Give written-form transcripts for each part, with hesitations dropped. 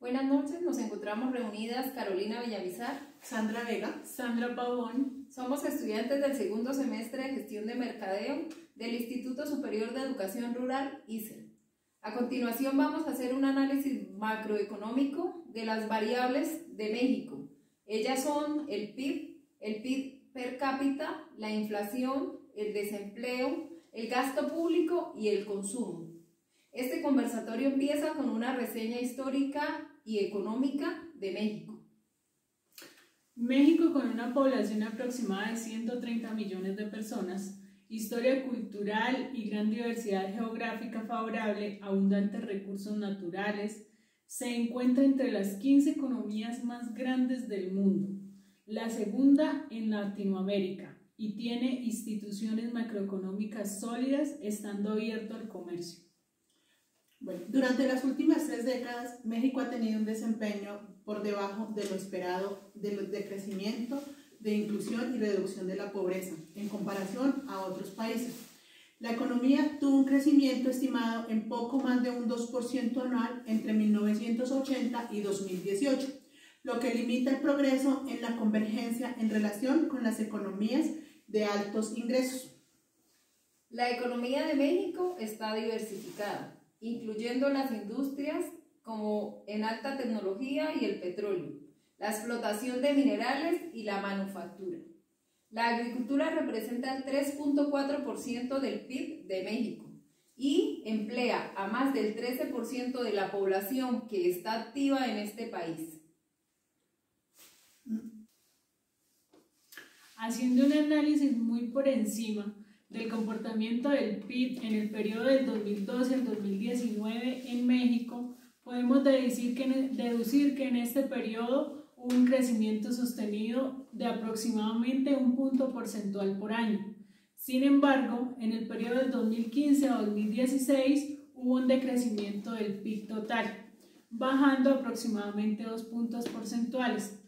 Buenas noches, nos encontramos reunidas Carolina Villamizar, Sandra Vega, Sandra Pavón. Somos estudiantes del segundo semestre de Gestión de Mercadeo del Instituto Superior de Educación Rural, ISER. A continuación vamos a hacer un análisis macroeconómico de las variables de México. Ellas son el PIB per cápita, la inflación, el desempleo, el gasto público y el consumo. Este conversatorio empieza con una reseña histórica y económica de México. México, con una población aproximada de 130 millones de personas, historia cultural y gran diversidad geográfica favorable, abundantes recursos naturales, se encuentra entre las 15 economías más grandes del mundo, la segunda en Latinoamérica, y tiene instituciones macroeconómicas sólidas, estando abierto al comercio. Bueno, durante las últimas 3 décadas, México ha tenido un desempeño por debajo de lo esperado de crecimiento, de inclusión y reducción de la pobreza, en comparación a otros países. La economía tuvo un crecimiento estimado en poco más de un 2% anual entre 1980 y 2018, lo que limita el progreso en la convergencia en relación con las economías de altos ingresos. La economía de México está diversificada, incluyendo las industrias como en alta tecnología y el petróleo, la explotación de minerales y la manufactura. La agricultura representa el 3.4% del PIB de México y emplea a más del 13% de la población que está activa en este país. Haciendo un análisis muy por encima del comportamiento del PIB en el periodo del 2012 al 2019 en México, podemos deducir que en este periodo hubo un crecimiento sostenido de aproximadamente un punto porcentual por año. Sin embargo, en el periodo del 2015 a 2016 hubo un decrecimiento del PIB total, bajando aproximadamente 2 puntos porcentuales.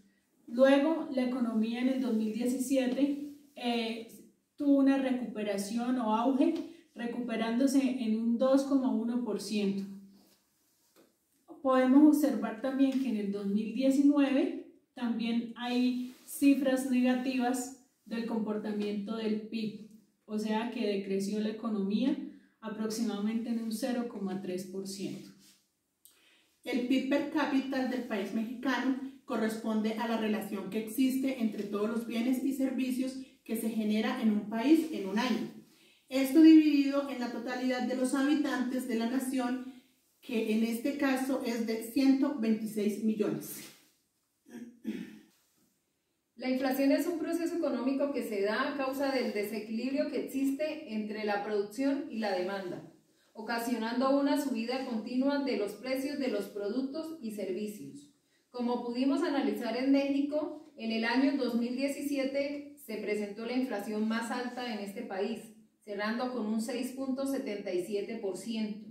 Luego, la economía en el 2017 tuvo una recuperación o auge, recuperándose en un 2,1%. Podemos observar también que en el 2019 también hay cifras negativas del comportamiento del PIB, o sea que decreció la economía aproximadamente en un 0,3%. El PIB per cápita del país mexicano corresponde a la relación que existe entre todos los bienes y servicios que se genera en un país en un año. Esto dividido en la totalidad de los habitantes de la nación, que en este caso es de 126 millones. La inflación es un proceso económico que se da a causa del desequilibrio que existe entre la producción y la demanda, ocasionando una subida continua de los precios de los productos y servicios. Como pudimos analizar en México, en el año 2017 se presentó la inflación más alta en este país, cerrando con un 6.77%.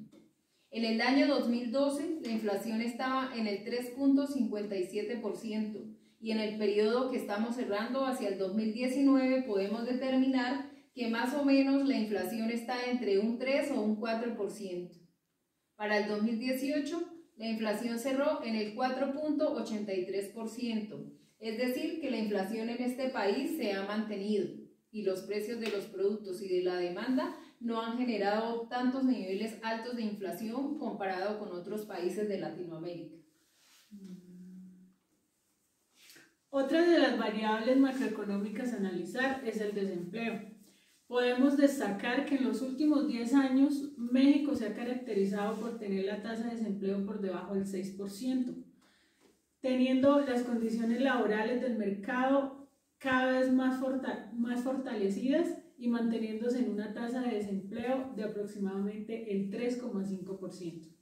En el año 2012 la inflación estaba en el 3.57% y en el periodo que estamos cerrando hacia el 2019 podemos determinar que más o menos la inflación está entre un 3 o un 4%. Para el 2018 la inflación cerró en el 4.83%, es decir, que la inflación en este país se ha mantenido y los precios de los productos y de la demanda no han generado tantos niveles altos de inflación comparado con otros países de Latinoamérica. Otra de las variables macroeconómicas a analizar es el desempleo. Podemos destacar que en los últimos 10 años México se ha caracterizado por tener la tasa de desempleo por debajo del 6%, teniendo las condiciones laborales del mercado cada vez más fortalecidas y manteniéndose en una tasa de desempleo de aproximadamente el 3,5%.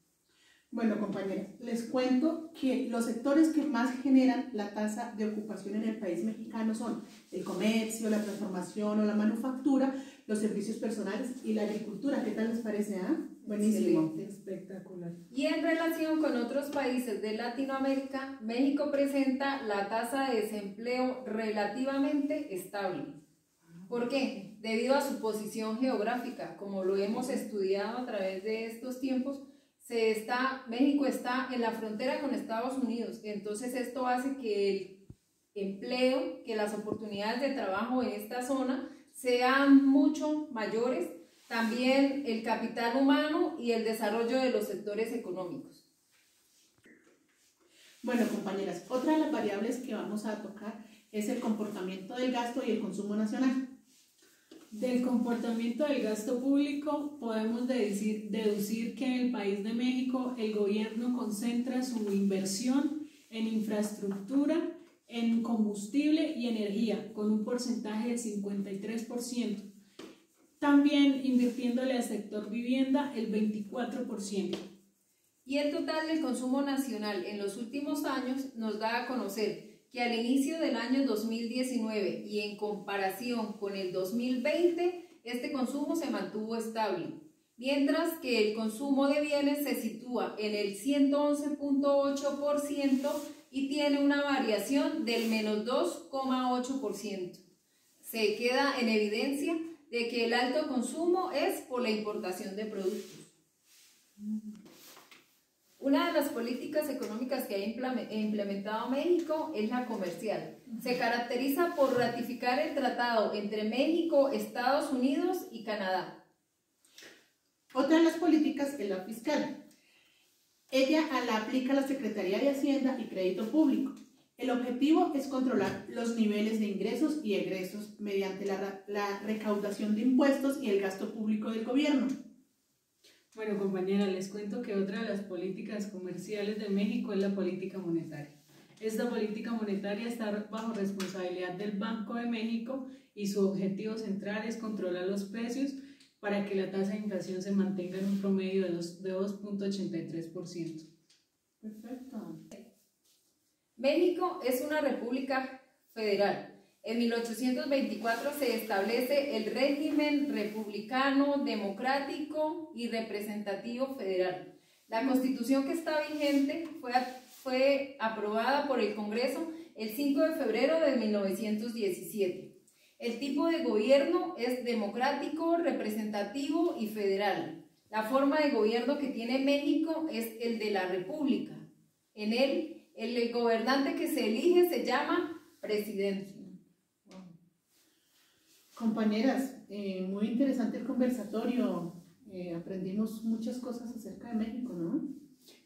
Bueno, compañeros, les cuento que los sectores que más generan la tasa de ocupación en el país mexicano son el comercio, la transformación o la manufactura, los servicios personales y la agricultura. ¿Qué tal les parece? Buenísimo. Excelente. Espectacular. Y en relación con otros países de Latinoamérica, México presenta la tasa de desempleo relativamente estable. ¿Por qué? Debido a su posición geográfica, como lo hemos estudiado a través de estos tiempos, México está en la frontera con Estados Unidos, entonces esto hace que el empleo, que las oportunidades de trabajo en esta zona sean mucho mayores, también el capital humano y el desarrollo de los sectores económicos. Bueno, compañeras, otra de las variables que vamos a tocar es el comportamiento del gasto y el consumo nacional. Del comportamiento del gasto público podemos deducir que en el país de México el gobierno concentra su inversión en infraestructura, en combustible y energía, con un porcentaje del 53%. También invirtiéndole al sector vivienda el 24%. Y el total del consumo nacional en los últimos años nos da a conocer que al inicio del año 2019 y en comparación con el 2020, este consumo se mantuvo estable, mientras que el consumo de bienes se sitúa en el 111.8% y tiene una variación del menos 2,8%. Se queda en evidencia de que el alto consumo es por la importación de productos. Una de las políticas económicas que ha implementado México es la comercial. Se caracteriza por ratificar el tratado entre México, Estados Unidos y Canadá. Otra de las políticas es la fiscal. Ella la aplica la Secretaría de Hacienda y Crédito Público. El objetivo es controlar los niveles de ingresos y egresos mediante la recaudación de impuestos y el gasto público del gobierno. Bueno, compañera, les cuento que otra de las políticas comerciales de México es la política monetaria. Esta política monetaria está bajo responsabilidad del Banco de México y su objetivo central es controlar los precios para que la tasa de inflación se mantenga en un promedio de 2,83%. Perfecto. México es una república federal. En 1824 se establece el régimen republicano, democrático y representativo federal. La constitución que está vigente fue aprobada por el Congreso el 5 de febrero de 1917. El tipo de gobierno es democrático, representativo y federal. La forma de gobierno que tiene México es el de la república. En él, el gobernante que se elige se llama presidente. Compañeras, muy interesante el conversatorio. Aprendimos muchas cosas acerca de México, ¿no?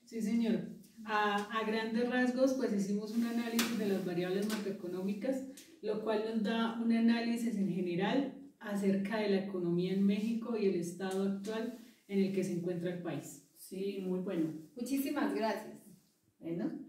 Sí, señor. A grandes rasgos, pues hicimos un análisis de las variables macroeconómicas, lo cual nos da un análisis en general acerca de la economía en México y el estado actual en el que se encuentra el país. Sí, muy bueno. Muchísimas gracias. Bueno.